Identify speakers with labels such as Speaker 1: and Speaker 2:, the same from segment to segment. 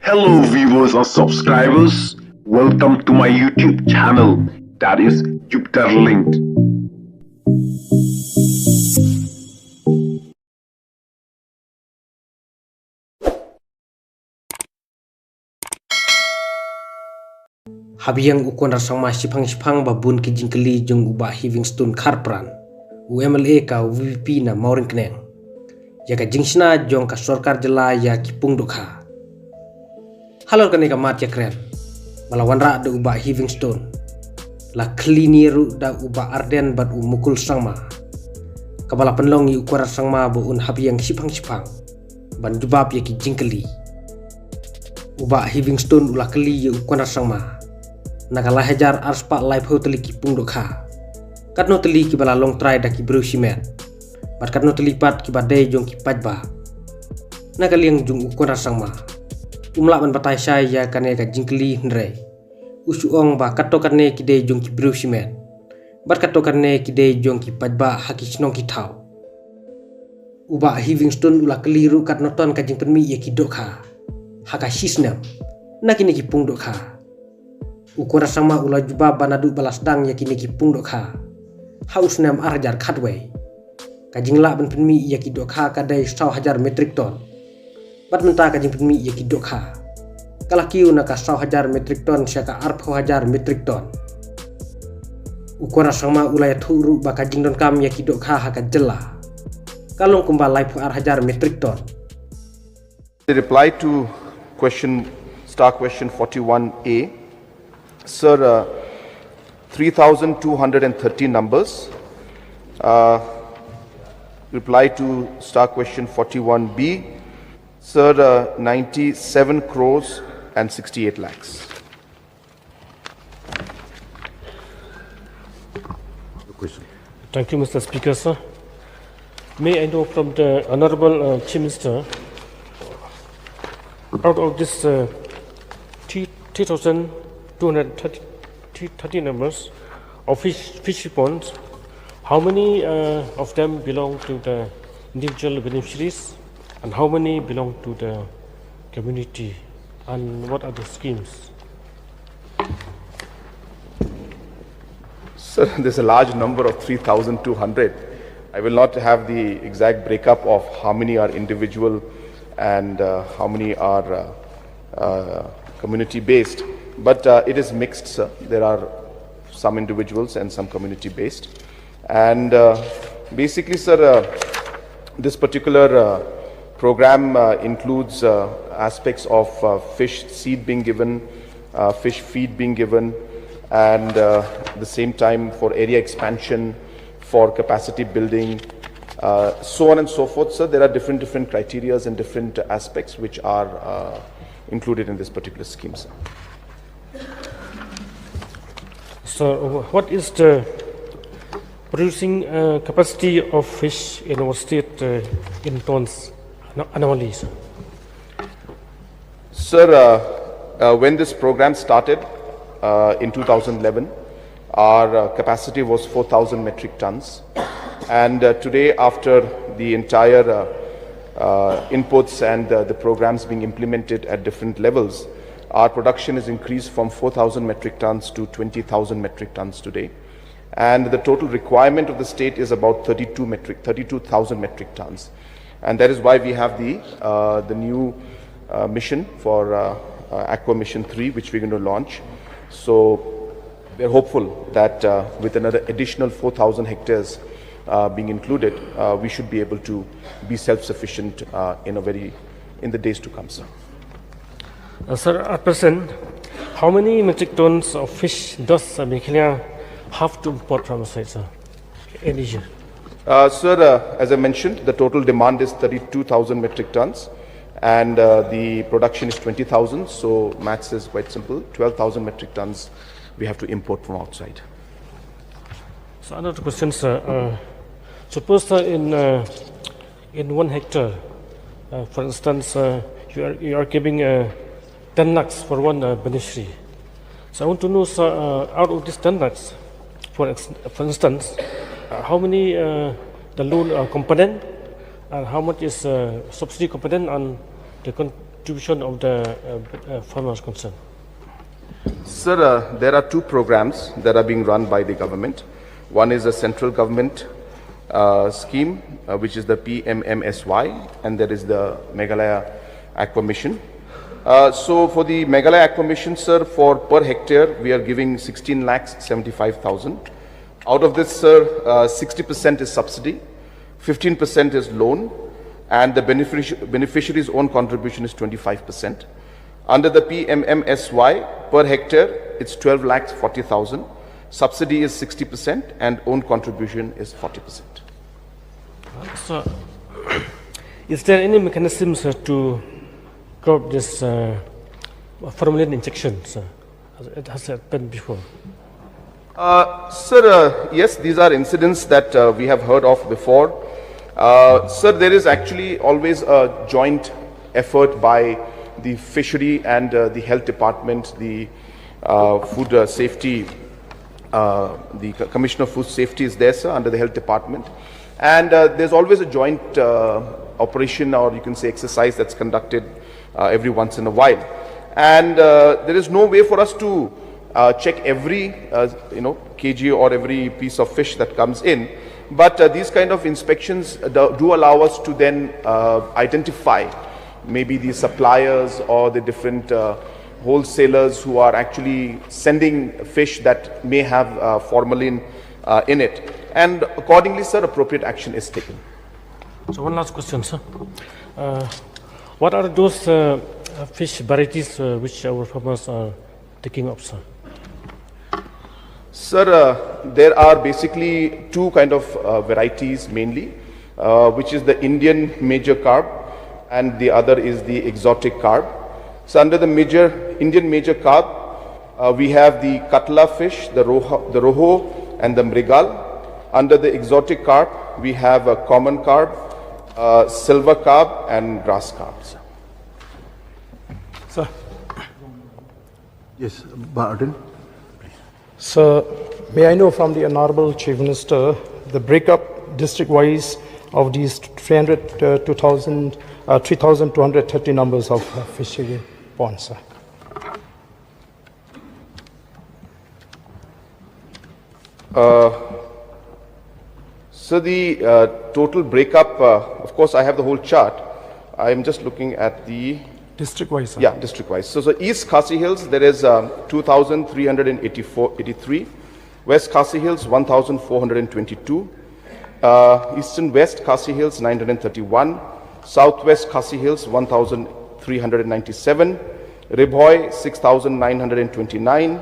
Speaker 1: Hello viewers and subscribers, welcome to my YouTube channel, that is Lyngz.
Speaker 2: Habiyang Conrad Sangma shiphang babun ki jingkeli jong uba Livingstone Kharpran UMLA ka VP na Mauring Kneng ya ka jingshna jong ka sarkar jela ya ki pungdokha halor kani ka mat ya kren malawan ra da uba Livingstone la kliniru da uba Arden bat umukul Sangma kabala penlong yu Conrad Sangma bo un habiyang shiphang ban jubab ya ki jingkeli uba Livingstone ula keli yu Conrad Sangma nakala hajar arspa live hoteli ki pungdokha katno teli ki bala long try da ki brusimet bat katno teli pat ki badai jong ki pajba nakaliang jong Conrad Sangma umla ban batai sai ya kane ka jingkeli nre usuong ba katto kane ki de jong ki brusimet bat katto kane ki de jong ki pajba haki snong ki thau uba Livingstone ula keliru katno ton ka jingpenmi ya ki dokha haka shisnam nakini ki pungdokha Conrad Sangma ula jubab banadu balas dang yakini ki pungdokha haus nam arjar KIWEI kajing la ban penmi yaki dokha kadai 1,000 metrik ton bat menta kajing penmi yaki dokha kalakiu naka 1,000 metrik ton syaka 4,000 metrik ton Conrad Sangma ula yathuru ba kajing Nongbam yaki dokha haka jela kalong kumba lai 4,000 metrik ton.
Speaker 3: The reply to question 41A. Sir, 3,230 numbers. Reply to question 41B. Sir, 97 crores and 68 lakhs.
Speaker 4: Thank you, Mr. Speaker, sir. May I know from the Honorable Chief Minister, out of this 3,230 numbers of fish ponds, how many of them belong to the individual beneficiaries and how many belong to the community, and what are the schemes?
Speaker 3: Sir, there's a large number of 3,200. I will not have the exact breakup of how many are individual and how many are community based, but it is mixed, sir. There are some individuals and some community based, and basically, sir, this particular program includes aspects of fish seed being given, fish feed being given, and at the same time for area expansion, for capacity building, so on and so forth, sir. There are different criteria and different aspects which are included in this particular scheme, sir.
Speaker 4: So, what is the producing capacity of fish in our state in tons annually, sir?
Speaker 3: Sir, when this program started in 2011, our capacity was 4,000 metric tons, and today, after the entire inputs and the programs being implemented at different levels, our production is increased from 4,000 metric tons to 20,000 metric tons today, and the total requirement of the state is about 32,000 metric tons, and that is why we have the new mission for Aqua Mission 3, which we're going to launch. So we're hopeful that with another additional 4,000 hectares being included, we should be able to be self-sufficient in the days to come, sir.
Speaker 4: Sir, at present, how many metric tons of fish does Niangphlang have to import from outside, sir, in a year?
Speaker 3: Sir, as I mentioned, the total demand is 32,000 metric tons, and the production is 20,000. So maths is quite simple. 12,000 metric tons we have to import from outside.
Speaker 4: So another question, sir. Suppose in 1 hectare, for instance, you are giving 10 lakhs for one beneficiary. So I want to know, sir, out of these 10 lakhs, for instance, how many the loan component, and how much is subsidy component, and the contribution of the farmers concerned?
Speaker 3: Sir, there are two programs that are being run by the government. One is a central government scheme, which is the PMMSY, and there is the Meghalaya Aqua Mission. So for the Meghalaya Aqua Mission, sir, for per hectare, we are giving 16,75,000. Out of this, sir, 60% is subsidy, 15% is loan, and the beneficiary's own contribution is 25%. Under the PMMSY, per hectare, it's 12,40,000. Subsidy is 60% and own contribution is 40%.
Speaker 4: So, is there any mechanism, sir, to curb this formalin injection, sir, as it has happened before?
Speaker 3: Sir, yes, these are incidents that we have heard of before. Sir, there is actually always a joint effort by the fishery and the health department, the food safety, the Commissioner of Food Safety is there, sir, under the health department. And there's always a joint operation, or you can say exercise, that's conducted every once in a while. And there is no way for us to check every kg or every piece of fish that comes in. But these kind of inspections do allow us to then identify maybe the suppliers or the different wholesalers who are actually sending fish that may have formalin in it. And accordingly, sir, appropriate action is taken.
Speaker 4: So one last question, sir. What are those fish varieties which our farmers are taking up, sir?
Speaker 3: Sir, there are basically two kind of varieties mainly, which is the Indian major carp and the other is the exotic carp. So under the Indian major carp, we have the katla fish, the roho and the mrigal. Under the exotic carp, we have a common carp, silver carp and grass carp.
Speaker 5: Sir. Yes, Barden.
Speaker 6: So, may I know from the Honorable Chief Minister the breakup district-wise of these 3,230 numbers of fishery ponds, sir?
Speaker 3: So the total breakup, of course, I have the whole chart. I am just looking at the
Speaker 6: district-wise, sir.
Speaker 3: Yeah, district-wise. So East Khasi Hills, there is 2,383. West Khasi Hills, 1,422. Eastern West Khasi Hills, 931. Southwest Khasi Hills, 1,397. Ribhoi, 6,929.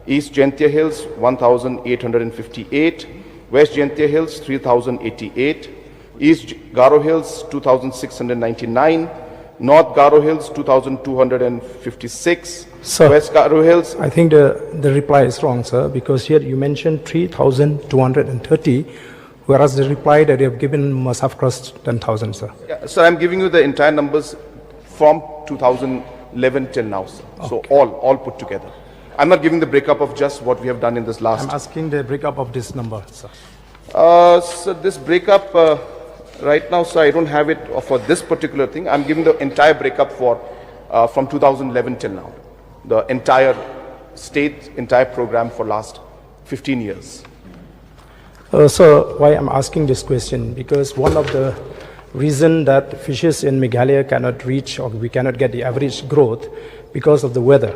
Speaker 3: East Jaintia Hills, 1,858. West Jaintia Hills, 3,088. East Garo Hills, 2,699. North Garo Hills, 2,256.
Speaker 6: Sir,
Speaker 3: West Garo Hills.
Speaker 6: I think the reply is wrong, sir, because here you mentioned 3,230, whereas the reply that you have given must have crossed 10,000, sir.
Speaker 3: Yeah, sir, I'm giving you the entire numbers from 2011 till now, sir. Okay. So all put together. I'm not giving the breakup of just what we have done in this last.
Speaker 6: I'm asking the breakup of this number, sir.
Speaker 3: So this breakup, right now, sir, I don't have it for this particular thing. I'm giving the entire breakup for from 2011 till now. The entire state, entire program for last 15 years.
Speaker 6: So why I'm asking this question? Because one of the reason that fishes in Meghalaya cannot reach, or we cannot get the average growth because of the weather.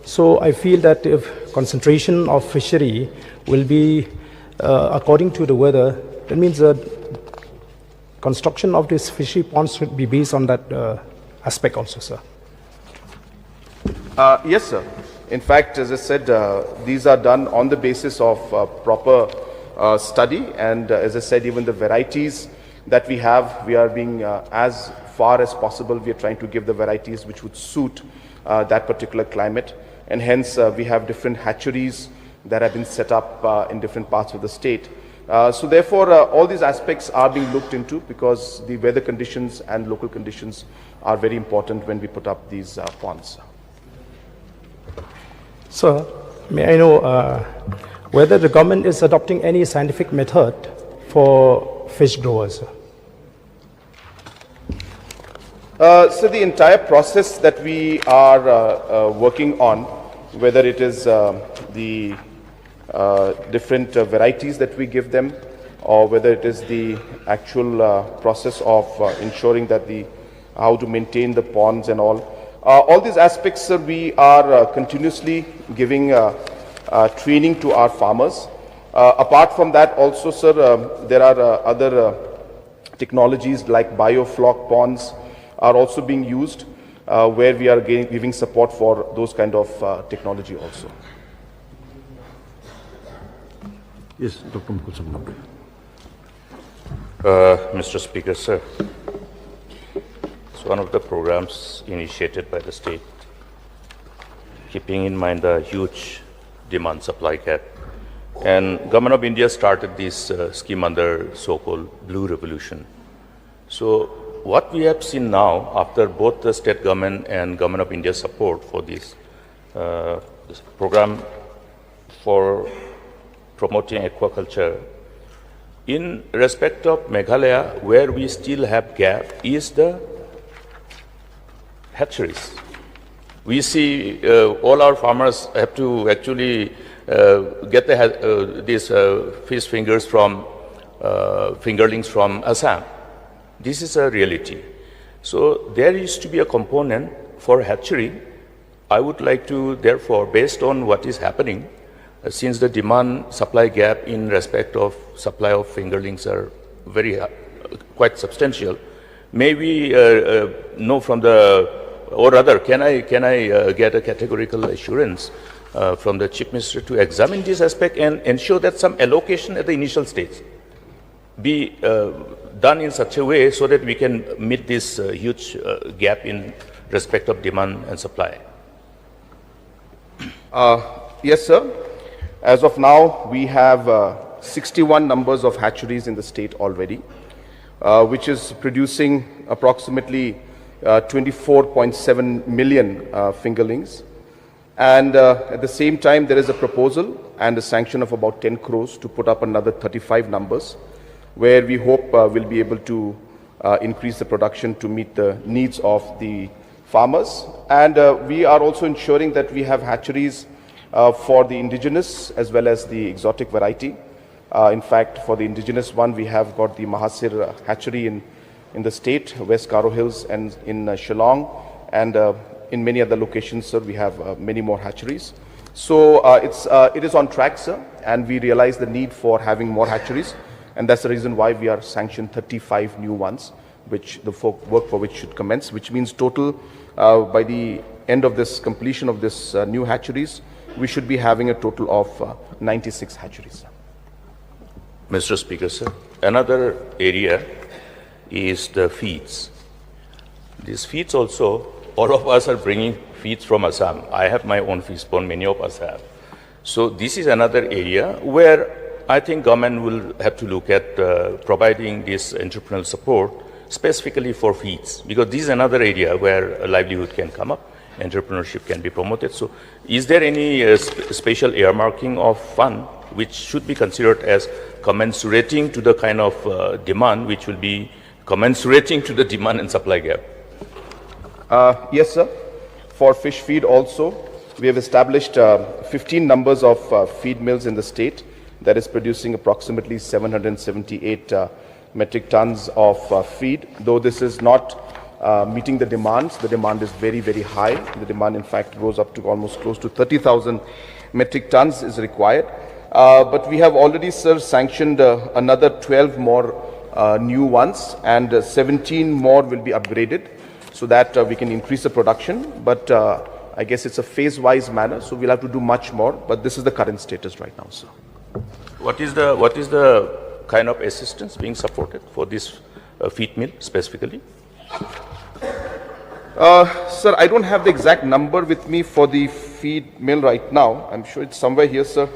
Speaker 6: So I feel that if concentration of fishery will be according to the weather, that means that construction of this fishery ponds should be based on that aspect also, sir.
Speaker 3: Yes, sir. In fact, as I said, these are done on the basis of proper study, and as I said, even the varieties that we have, we are being as far as possible, we are trying to give the varieties which would suit that particular climate, and hence we have different hatcheries that have been set up in different parts of the state. So therefore, all these aspects are being looked into because the weather conditions and local conditions are very important when we put up these ponds.
Speaker 6: Sir, may I know whether the government is adopting any scientific method for fish growers?
Speaker 3: So the entire process that we are working on, whether it is the different varieties that we give them, or whether it is the actual process of ensuring that how to maintain the ponds and all these aspects, sir, we are continuously giving training to our farmers. Apart from that also, sir, there are other technologies like biofloc ponds are also being used, where we are giving support for those kind of technology also.
Speaker 1: Yes, Dr. Mukul.
Speaker 5: Mr. Speaker, sir, it's one of the programs initiated by the state, keeping in mind the huge demand-supply gap. And Government of India started this scheme under so-called Blue Revolution. So what we have seen now, after both the state government and Government of India support for this program for promoting aquaculture, in respect of Meghalaya, where we still have gap, is the hatcheries. We see all our farmers have to actually get these fish fingers from fingerlings from Assam. This is a reality. So there used to be a component for hatchery. I would like to, therefore, based on what is happening, since the demand-supply gap in respect of supply of fingerlings are quite substantial, may we know from or rather, can I get a categorical assurance from the Chief Minister to examine this aspect and ensure that some allocation at the initial stage be done in such a way so that we can meet this huge gap in respect of demand and supply?
Speaker 3: Yes, sir. As of now, we have 61 numbers of hatcheries in the state already, which is producing approximately 24.7 million fingerlings. And at the same time, there is a proposal and a sanction of about 10 crores to put up another 35 numbers, where we hope we'll be able to increase the production to meet the needs of the farmers. And we are also ensuring that we have hatcheries for the indigenous as well as the exotic variety. In fact, for the indigenous one, we have got the Mahasir hatchery in the state, West Karo Hills, and in Shillong, and in many other locations, sir, we have many more hatcheries. So it is on track, sir, and we realize the need for having more hatcheries, and that's the reason why we are sanctioned 35 new ones, which the work for which should commence, which means total by the end of this completion of this new hatcheries, we should be having a total of 96 hatcheries.
Speaker 5: Mr. Speaker, sir, another area is the feeds. These feeds also, all of us are bringing feeds from Assam. I have my own fish pond, many of us have. So this is another area where I think government will have to look at providing this entrepreneurial support specifically for feeds, because this is another area where a livelihood can come up, entrepreneurship can be promoted. So is there any special earmarking of fund which should be considered as commensurating to the kind of demand which will be commensurating to the demand and supply gap?
Speaker 3: Yes, sir. For fish feed also, we have established 15 numbers of feed mills in the state that is producing approximately 778 metric tons of feed. Though this is not meeting the demands, the demand is very, very high. The demand, in fact, goes up to almost close to 30,000 metric tons is required. But we have already, sir, sanctioned another 12 more new ones, and 17 more will be upgraded so that we can increase the production. But I guess it's a phase-wise manner, so we'll have to do much more. But this is the current status right now, sir.
Speaker 5: What is the kind of assistance being supported for this feed mill specifically?
Speaker 3: Sir, I don't have the exact number with me for the feed mill right now. I'm sure it's somewhere here, sir.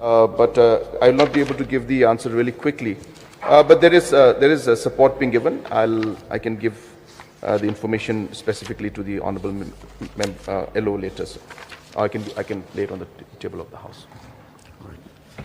Speaker 3: But I will not be able to give the answer really quickly. But there is support being given. I can give the information specifically to the Honourable LO later, sir. I can lay it on the table of the House.